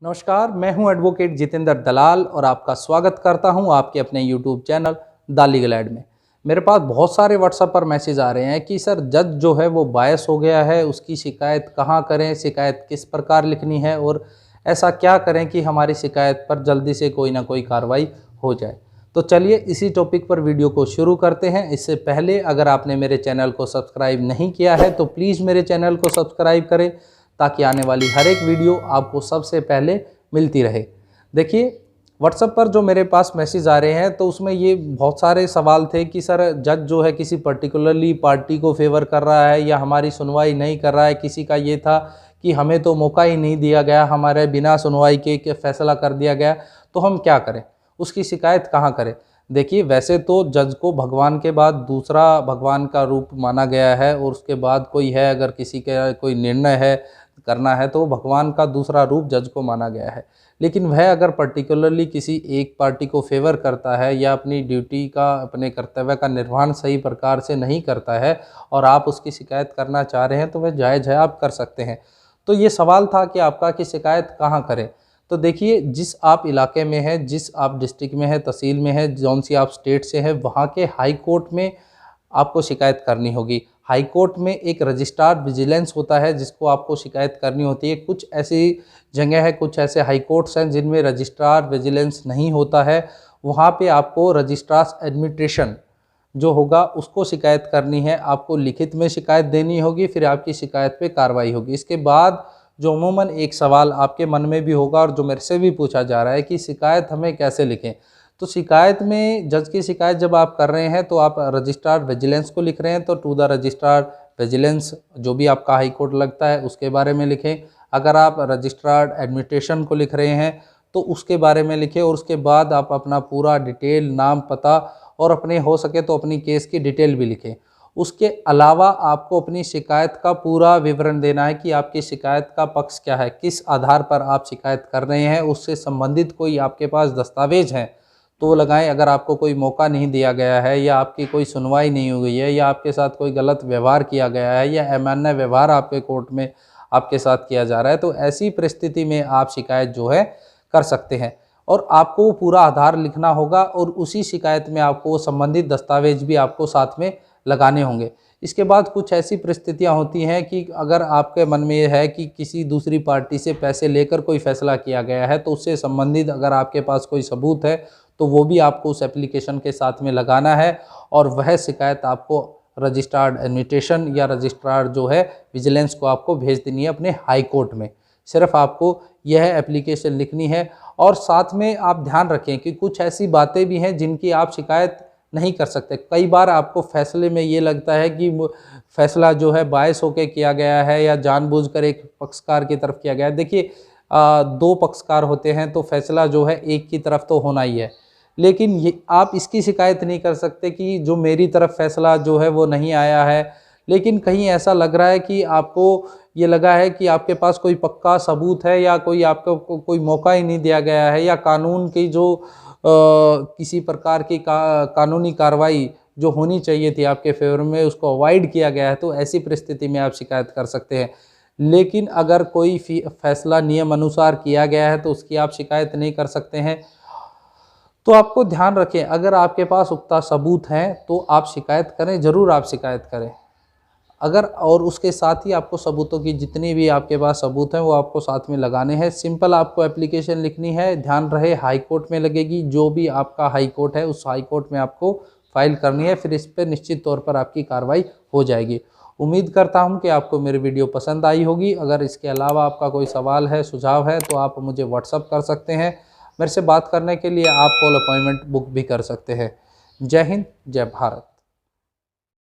नमस्कार, मैं हूं एडवोकेट जितेंद्र दलाल और आपका स्वागत करता हूं आपके अपने यूट्यूब चैनल दालीगलैड में। मेरे पास बहुत सारे व्हाट्सएप पर मैसेज आ रहे हैं कि सर जज जो है वो बायस हो गया है, उसकी शिकायत कहां करें, शिकायत किस प्रकार लिखनी है और ऐसा क्या करें कि हमारी शिकायत पर जल्दी से कोई ना कोई कार्रवाई हो जाए। तो चलिए इसी टॉपिक पर वीडियो को शुरू करते हैं। इससे पहले अगर आपने मेरे चैनल को सब्सक्राइब नहीं किया है तो प्लीज़ मेरे चैनल को सब्सक्राइब करें ताकि आने वाली हर एक वीडियो आपको सबसे पहले मिलती रहे। देखिए व्हाट्सएप पर जो मेरे पास मैसेज आ रहे हैं तो उसमें ये बहुत सारे सवाल थे कि सर जज जो है किसी पर्टिकुलरली पार्टी को फेवर कर रहा है या हमारी सुनवाई नहीं कर रहा है। किसी का ये था कि हमें तो मौका ही नहीं दिया गया, हमारे बिना सुनवाई के फैसला कर दिया गया, तो हम क्या करें, उसकी शिकायत कहाँ करें। देखिए वैसे तो जज को भगवान के बाद दूसरा भगवान का रूप माना गया है और उसके बाद कोई है, अगर किसी का कोई निर्णय है करना है तो भगवान का दूसरा रूप जज को माना गया है। लेकिन वह अगर पर्टिकुलरली किसी एक पार्टी को फेवर करता है या अपनी ड्यूटी का, अपने कर्तव्य का निर्वहन सही प्रकार से नहीं करता है और आप उसकी शिकायत करना चाह रहे हैं तो वह जायज़ है, आप कर सकते हैं। तो ये सवाल था कि आपका कि शिकायत कहाँ करें। तो देखिए जिस आप इलाके में हैं, जिस आप डिस्ट्रिक्ट में है, तहसील में है, जौन सी आप स्टेट से हैं, वहाँ के हाई कोर्ट में आपको शिकायत करनी होगी। हाई कोर्ट में एक रजिस्ट्रार विजिलेंस होता है जिसको आपको शिकायत करनी होती है। कुछ ऐसी जगह है, कुछ ऐसे हाई कोर्ट्स हैं जिनमें रजिस्ट्रार विजिलेंस नहीं होता है। वहाँ पे आपको रजिस्ट्रार्स एडमिनिस्ट्रेशन जो होगा उसको शिकायत करनी है। आपको लिखित में शिकायत देनी होगी, फिर आपकी शिकायत पे कार्रवाई होगी। इसके बाद जो अमूमन एक सवाल आपके मन में भी होगा और जो मेरे से भी पूछा जा रहा है कि शिकायत हमें कैसे लिखें। तो शिकायत में जज की शिकायत जब आप कर रहे हैं तो आप रजिस्ट्रार विजिलेंस को लिख रहे हैं तो टू द रजिस्ट्रार विजिलेंस जो भी आपका हाई कोर्ट लगता है उसके बारे में लिखें। अगर आप रजिस्ट्रार एडमिनिस्ट्रेशन को लिख रहे हैं तो उसके बारे में लिखें और उसके बाद आप अपना पूरा डिटेल, नाम, पता और अपने हो सके तो अपनी केस की डिटेल भी लिखें। उसके अलावा आपको अपनी शिकायत का पूरा विवरण देना है कि आपकी शिकायत का पक्ष क्या है, किस आधार पर आप शिकायत कर रहे हैं, उससे संबंधित कोई आपके पास दस्तावेज हैं तो वो लगाएं। अगर आपको कोई मौका नहीं दिया गया है या आपकी कोई सुनवाई नहीं हुई है या आपके साथ कोई गलत व्यवहार किया गया है या अमान्य व्यवहार आपके कोर्ट में आपके साथ किया जा रहा है, तो ऐसी परिस्थिति में आप शिकायत जो है कर सकते हैं। और आपको पूरा आधार लिखना होगा और उसी शिकायत में आपको संबंधित दस्तावेज भी आपको साथ में लगाने होंगे। इसके बाद कुछ ऐसी परिस्थितियां होती हैं कि अगर आपके मन में यह है कि किसी दूसरी पार्टी से पैसे लेकर कोई फैसला किया गया है तो उससे संबंधित अगर आपके पास कोई सबूत है तो वो भी आपको उस एप्लीकेशन के साथ में लगाना है और वह शिकायत आपको रजिस्ट्रार्ड एडमिनिस्ट्रेशन या रजिस्ट्रार जो है विजिलेंस को आपको भेज देनी है अपने हाई कोर्ट में। सिर्फ आपको यह एप्लीकेशन लिखनी है। और साथ में आप ध्यान रखें कि कुछ ऐसी बातें भी हैं जिनकी आप शिकायत नहीं कर सकते। कई बार आपको फैसले में ये लगता है कि फैसला जो है बायस होकर किया गया है या जानबूझकर एक पक्षकार की तरफ किया गया है। देखिए दो पक्षकार होते हैं तो फैसला जो है एक की तरफ तो होना ही है, लेकिन ये आप इसकी शिकायत नहीं कर सकते कि जो मेरी तरफ फैसला जो है वो नहीं आया है। लेकिन कहीं ऐसा लग रहा है कि आपको ये लगा है कि आपके पास कोई पक्का सबूत है या कोई आपको कोई मौका ही नहीं दिया गया है या कानून की जो किसी प्रकार की कानूनी कार्रवाई जो होनी चाहिए थी आपके फेवर में उसको अवॉइड किया गया है, तो ऐसी परिस्थिति में आप शिकायत कर सकते हैं। लेकिन अगर कोई फैसला नियम अनुसार किया गया है तो उसकी आप शिकायत नहीं कर सकते हैं। तो आपको ध्यान रखें, अगर आपके पास पुख्ता सबूत हैं तो आप शिकायत करें, ज़रूर आप शिकायत करें। अगर और उसके साथ ही आपको सबूतों की जितनी भी आपके पास सबूत हैं वो आपको साथ में लगाने हैं। सिंपल आपको एप्लीकेशन लिखनी है। ध्यान रहे हाई कोर्ट में लगेगी, जो भी आपका हाई कोर्ट है उस हाई कोर्ट में आपको फाइल करनी है, फिर इस पर निश्चित तौर पर आपकी कार्रवाई हो जाएगी। उम्मीद करता हूं कि आपको मेरी वीडियो पसंद आई होगी। अगर इसके अलावा आपका कोई सवाल है, सुझाव है तो आप मुझे व्हाट्सअप कर सकते हैं। मेरे से बात करने के लिए आप कॉल अपॉइंटमेंट बुक भी कर सकते हैं। जय हिंद, जय भारत।